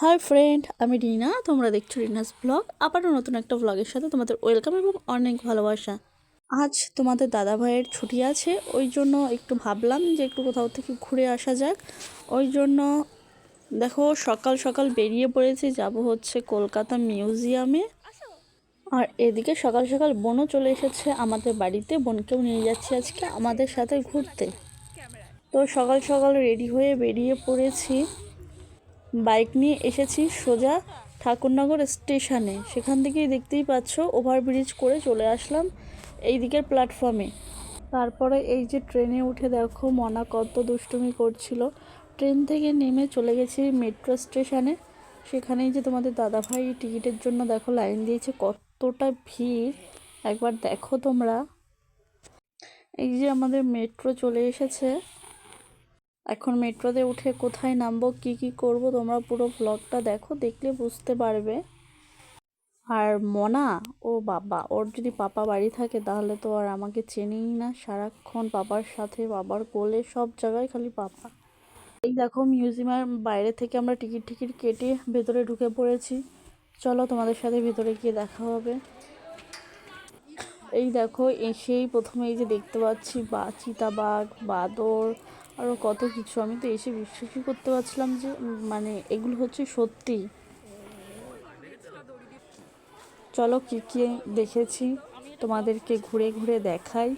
Hi friend, আমি রিনা। তোমরা দেখছো রিনাস ব্লগ। আবারও নতুন একটা ব্লগের সাথে তোমাদের ওয়েলকাম এবং অনেক ভালোবাসা। আজ তোমাদের দাদা ভাইয়ের ছুটি আছে, ওই জন্য একটু ভাবলাম যে একটু কোথাও থেকে ঘুরে আসা যাক। ওই জন্য দেখো সকাল সকাল বেরিয়ে পড়েছি, যাব হচ্ছে কলকাতা মিউজিয়ামে। আর এদিকে সকাল সকাল বোনও চলে এসেছে আমাদের বাড়িতে, বোনকেও নিয়ে যাচ্ছি আজকে আমাদের সাথে ঘুরতে। তো সকাল সকাল রেডি হয়ে বেরিয়ে পড়েছি, বাইক নিয়ে এসেছি সোজা ঠাকুরনগর স্টেশনে। সেখান থেকেই দেখতেই পাচ্ছ ওভারব্রিজ করে চলে আসলাম এই দিকের প্ল্যাটফর্মে। তারপরে এই যে ট্রেনে উঠে দেখো মনা কত দুষ্টুমি করছিল। ট্রেন থেকে নেমে চলে গেছি মেট্রো স্টেশনে। সেখানেই যে তোমাদের দাদাভাই টিকিটের জন্য দেখো লাইন দিয়েছে, কতটা ভিড় একবার দেখো তোমরা। এই যে আমাদের মেট্রো চলে এসেছে। এখন মেট্রোতে উঠে কোথায় নামবো, কি করব, তোমরা পুরো ব্লগটা দেখো, দেখলে বুঝতে পারবে। আর মনা, ও বাবা, ওর যদি পাপা বাড়ি থাকে তাহলে তো আর আমাকে চেনেই না, সারাক্ষণ পাপার সাথে, বাবার কোলে, সব জায়গায় খালি পাপা। এই দেখো মিউজিয়ামের বাইরে থেকে আমরা টিকিট কেটে ভেতরে ঢুকে পড়েছি। চলো তোমাদের সাথে ভেতরে গিয়ে দেখা হবে। এই দেখো এসেই প্রথমে এই যে দেখতে পাচ্ছি চিতাবাঘ, বাঁদর, আরও কত কিছু। আমি তো এসে বিশ্বাসই করতে পারছিলাম যে মানে এগুলো হচ্ছে সত্যি। চলো কি দেখেছি তোমাদেরকে ঘুরে ঘুরে দেখাই।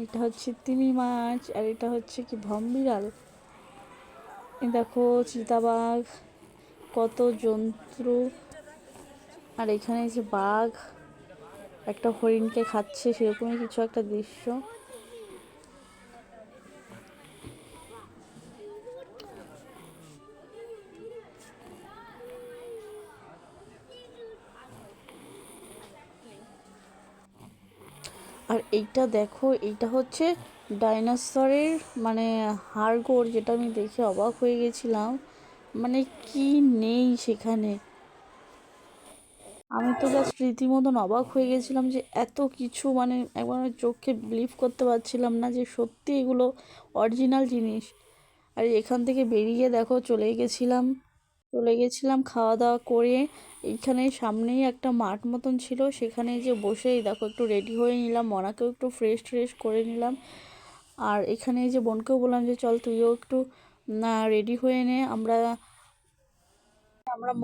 এটা হচ্ছে তিমি মাছ, আর এটা হচ্ছে কি ভম্বিরাল। দেখো চিতাবাঘ, কত জন্তু। আর এখানে যে বাঘ একটা হরিণকে খাচ্ছে, সেরকমই কিছু একটা দৃশ্য। আর এইটা দেখো, এইটা হচ্ছে ডাইনোসরের মানে হাড়গোড়, যেটা আমি দেখে অবাক হয়ে গেছিলাম। মানে কি নেই সেখানে, আমি তো জাস্ট রীতিমতন অবাক হয়ে গেছিলাম যে এত কিছু, মানে একবার চোখে বিলিভ করতে পারছিলাম না যে সত্যি এগুলো অরিজিনাল জিনিস। আর এখান থেকে বেরিয়ে দেখো চলে গেছিলাম খাওয়া দাওয়া করে। এইখানে সামনেই একটা মাঠ মতন ছিল, সেখানে যে বসেই দেখো একটু রেডি হয়ে নিলাম, মনাকেও একটু ফ্রেশ করে নিলাম। আর এখানে যে বোনকেও বললাম যে চল তুইও একটু রেডি হয়ে নে। আমরা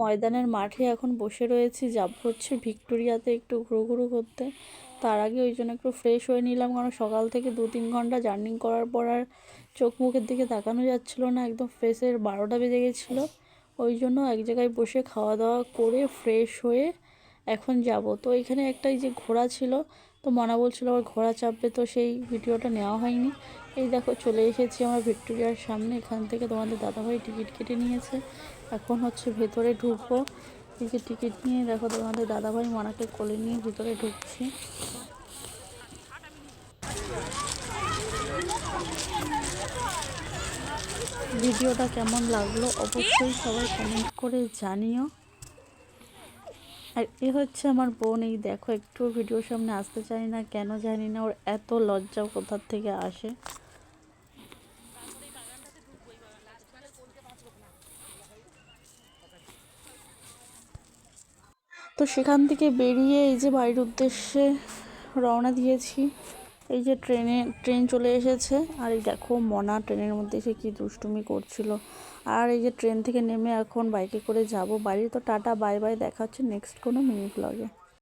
ময়দানের মাঠে এখন বসে রয়েছি, যাব হচ্ছে ভিক্টোরিয়াতে একটু ঘুরু করতে। তার আগে ওই জন্য একটু ফ্রেশ হয়ে নিলাম, কারণ সকাল থেকে 2-3 ঘন্টা জার্নি করার পর আর চোখ মুখের দিকে তাকানো যাচ্ছিলো না, একদম ফেসের 12টা বেজে গেছিলো। ওই জন্য এক জায়গায় বসে খাওয়া দাওয়া করে ফ্রেশ হয়ে এখন যাব। তো এখানে একটা এই যে ঘোড়া ছিল, তো মনা বলছিল আবার ঘোড়া চাপবে, তো সেই ভিডিওটা নেওয়া হয়নি। এই দেখো চলে এসেছি আমার ভিক্টোরিয়ার সামনে। এখান থেকে তোমাদের দাদাভাই টিকিট কেটে নিয়েছে, এখন হচ্ছে ভেতরে ঢুকবো। এই যে টিকিট নিয়ে দেখো তোমাদের দাদাভাই মনাকে কোলে নিয়ে ভেতরে ঢুকছি। ভিডিওটা কেমন লাগলো অবশ্যই সবাই কমেন্ট করে জানিও। আর এ হচ্ছে আমার বোন। এই দেখো একটু ভিডিওর সামনে আসতে চাই না, কেন জানি না, ওর এত লজ্জা কোথার থেকে আসে। তো সেখান থেকে বেরিয়ে এই যে বাড়ির উদ্দেশ্যে রওনা দিয়েছি। এই যে ট্রেন চলে এসেছে। আর এই দেখো মনা ট্রেনের মধ্যে এসে কি দুষ্টুমি করছিল। আর এই যে ট্রেন থেকে নেমে এখন বাইকে করে যাব বাড়ি। তো টাটা বাই বাই, দেখা হচ্ছে নেক্সট কোনো মিনি ব্লগে।